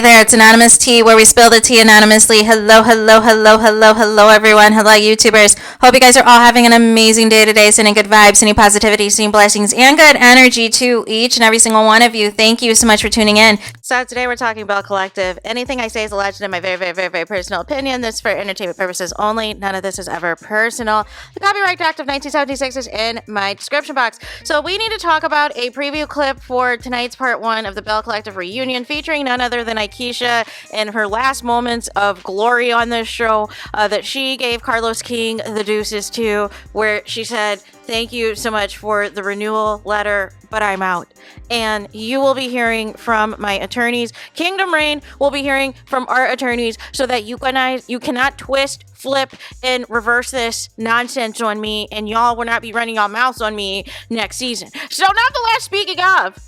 there, it's Anonymous Tea, where we spill the tea anonymously. Hello, hello, hello, hello, hello, everyone. Hello, YouTubers. Hope you guys are all having an amazing day today, sending good vibes, sending positivity, sending blessings, and good energy to each and every single one of you. Thank you so much for tuning in. So today we're talking BELLE Collective. Anything I say is alleged in my very, very, very, very personal opinion. This is for entertainment purposes only. None of this is ever personal. The Copyright Act of 1976 is in my description box. So we need to talk about a preview clip for tonight's part 1 of the BELLE Collective reunion, featuring none other than AIKISHA and her last moments of glory on this show that she gave Carlos King the deuces to, where she said, "Thank you so much for the renewal letter, but I'm out." And you will be hearing from my attorneys. Kingdom Reign will be hearing from our attorneys, so that you cannot twist, flip, and reverse this nonsense on me, and y'all will not be running your mouths on me next season. So nonetheless, speaking of,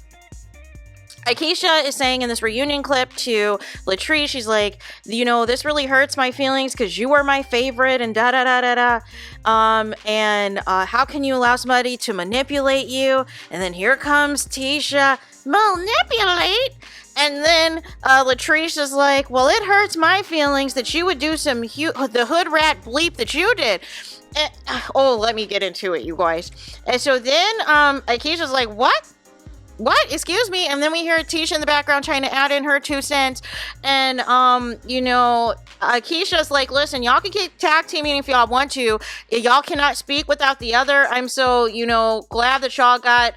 AIKISHA is saying in this reunion clip to TRICE, she's like, you know, this really hurts my feelings because you were my favorite and da da da da da. And how can you allow somebody to manipulate you? And then here comes TESHIA, manipulate. And then TRICE is like, well, it hurts my feelings that you would do the hood rat bleep that you did. Oh, let me get into it, you guys. And so then AIKISHA's like, what? Excuse me? And then we hear TESHIA in the background trying to add in her 2 cents. And, you know, AIKISHA's like, listen, y'all can keep tag teaming if y'all want to. Y'all cannot speak without the other. I'm so, you know, glad that y'all got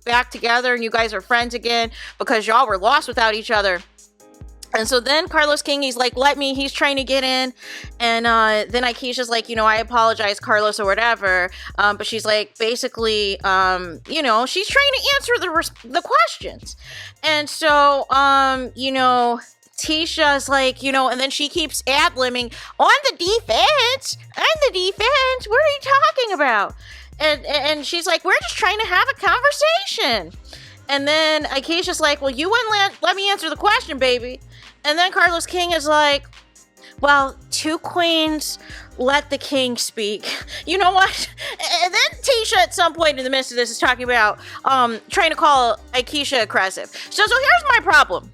back together and you guys are friends again, because y'all were lost without each other. And so then Carlos King, he's like, he's trying to get in. And then AIKISHA's like, you know, I apologize, Carlos, or whatever. But she's like, basically, you know, she's trying to answer the questions. And so, you know, TESHIA's like, you know, and then she keeps ad-libbing, on the defense, what are you talking about? And she's like, we're just trying to have a conversation. And then AIKISHA's like, well, you wouldn't let me answer the question, baby. And then Carlos King is like, well, 2 queens, let the king speak. You know what? And then TESHIA at some point in the midst of this is talking about trying to call AIKISHA aggressive. So here's my problem.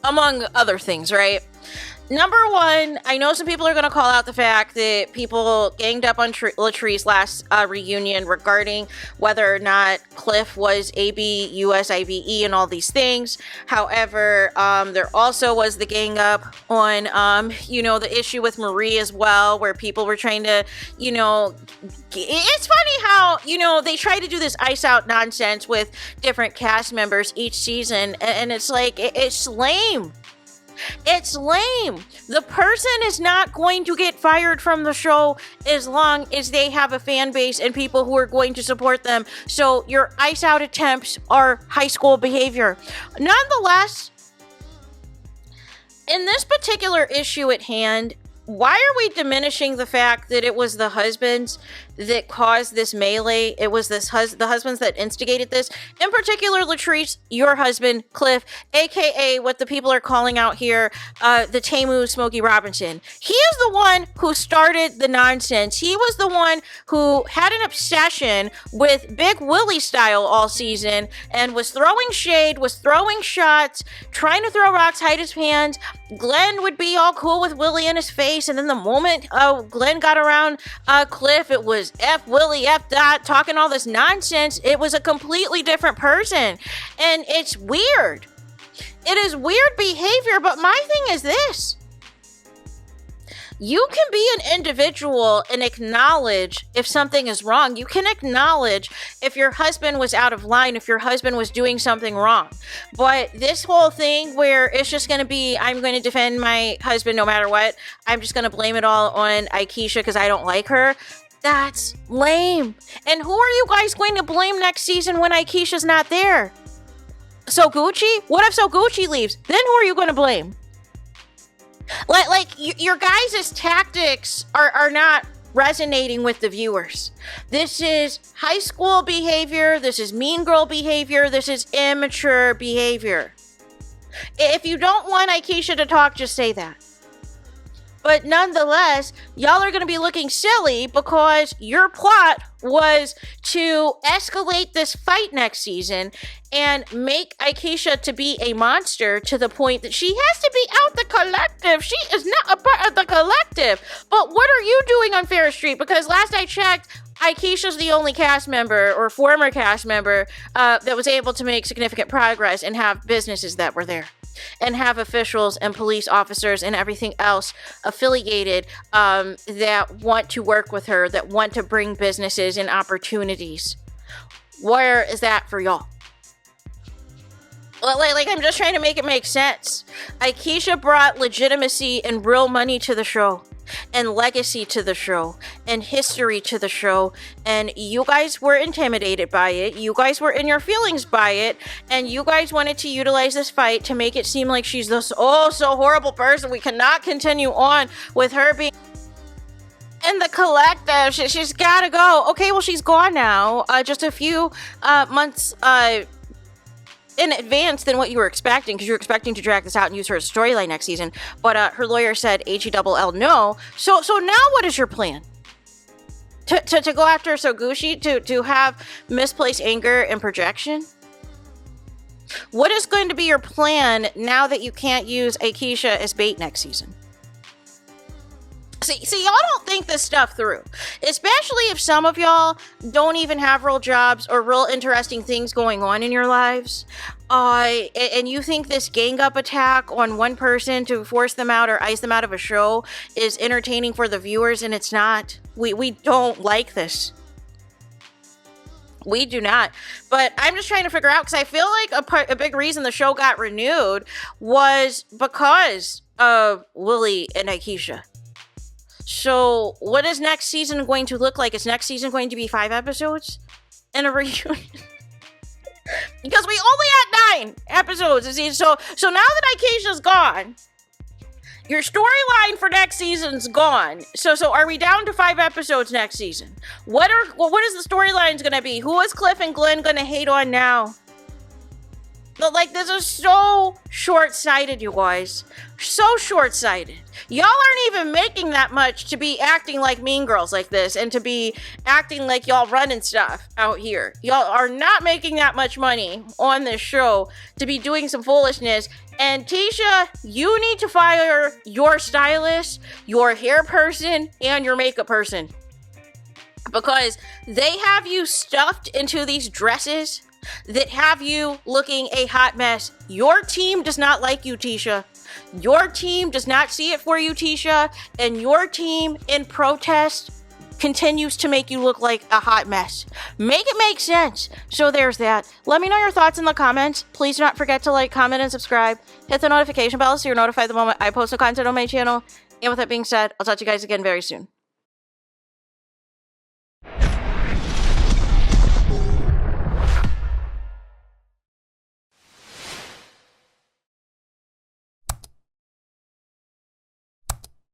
Among other things, right? Number 1, I know some people are going to call out the fact that people ganged up on TRICE last reunion regarding whether or not Cliff was AB, US, IBE, and all these things. However, there also was the gang up on, you know, the issue with Marie as well, where people were trying to, you know, it's funny how, you know, they try to do this ice out nonsense with different cast members each season, and it's like, it's lame. It's lame. The person is not going to get fired from the show as long as they have a fan base and people who are going to support them. So your ice out attempts are high school behavior. Nonetheless, in this particular issue at hand, why are we diminishing the fact that it was the husbands that caused this melee? It was the husbands that instigated this. In particular, TRICE, your husband, Cliff, aka what the people are calling out here, the Tamu Smokey Robinson. He is the one who started the nonsense. He was the one who had an obsession with Big Willie style all season and was throwing shade, was throwing shots, trying to throw rocks, hide his hands. Glenn would be all cool with Willie in his face, and then the moment Glenn got around Cliff, it was F Willie, F dot, talking all this nonsense. It was a completely different person, and it's weird. It is weird behavior, but my thing is this. You can be an individual and acknowledge if something is wrong. You can acknowledge if your husband was out of line, if your husband was doing something wrong. But this whole thing where it's just going to be, I'm going to defend my husband no matter what, I'm just going to blame it all on AIKISHA because I don't like her, that's lame. And who are you guys going to blame next season when AIKISHA's not there? So Gucci? What if So Gucci leaves? Then who are you going to blame? Like your guys' tactics are not resonating with the viewers. This is high school behavior. This is mean girl behavior. This is immature behavior. If you don't want AIKISHA to talk, just say that. but nonetheless, y'all are going to be looking silly because your plot was to escalate this fight next season and make AIKISHA to be a monster to the point that she has to be out the collective. She is not a part of the collective. But what are you doing on Ferris Street? Because last I checked, AIKISHA's the only cast member or former cast member that was able to make significant progress and have businesses that were there and have officials and police officers and everything else affiliated that want to work with her, that want to bring businesses and opportunities. Where is that for y'all? Like, I'm just trying to make it make sense. AIKISHA brought legitimacy and real money to the show, and legacy to the show, and history to the show, and you guys were intimidated by it, you guys were in your feelings by it, and you guys wanted to utilize this fight to make it seem like she's this so horrible person. We cannot continue on with her being in the collective. She's gotta go. Okay, well, she's gone now, just a few months in advance than what you were expecting, because you were expecting to drag this out and use her as a storyline next season, but her lawyer said HELL no. So now what is your plan? To go after Sogushi? To have misplaced anger and projection? What is going to be your plan now that you can't use AIKISHA as bait next season? See, y'all don't think this stuff through, especially if some of y'all don't even have real jobs or real interesting things going on in your lives, and you think this gang up attack on one person to force them out or ice them out of a show is entertaining for the viewers, and it's not. We don't like this. We do not. But I'm just trying to figure out, because I feel like a big reason the show got renewed was because of Lily and AIKISHA. So, what is next season going to look like? Is next season going to be 5 episodes and a reunion? Because we only had 9 episodes. So now that AIKISHA's gone, your storyline for next season's gone. So are we down to 5 episodes next season? What is the storylines gonna be? Who is Cliff and Glenn gonna hate on now? But like, this is so short-sighted, you guys. So short-sighted. Y'all aren't even making that much to be acting like mean girls like this and to be acting like y'all running stuff out here. Y'all are not making that much money on this show to be doing some foolishness. And Teshia, you need to fire your stylist, your hair person, and your makeup person. Because they have you stuffed into these dresses that have you looking a hot mess. Your team does not like you, Teshia. Your team does not see it for you, Teshia. And your team, in protest, continues to make you look like a hot mess. Make it make sense. So there's that. Let me know your thoughts in the comments. Please do not forget to like, comment, and subscribe. Hit the notification bell so you're notified the moment I post new content on my channel. And with that being said, I'll talk to you guys again very soon.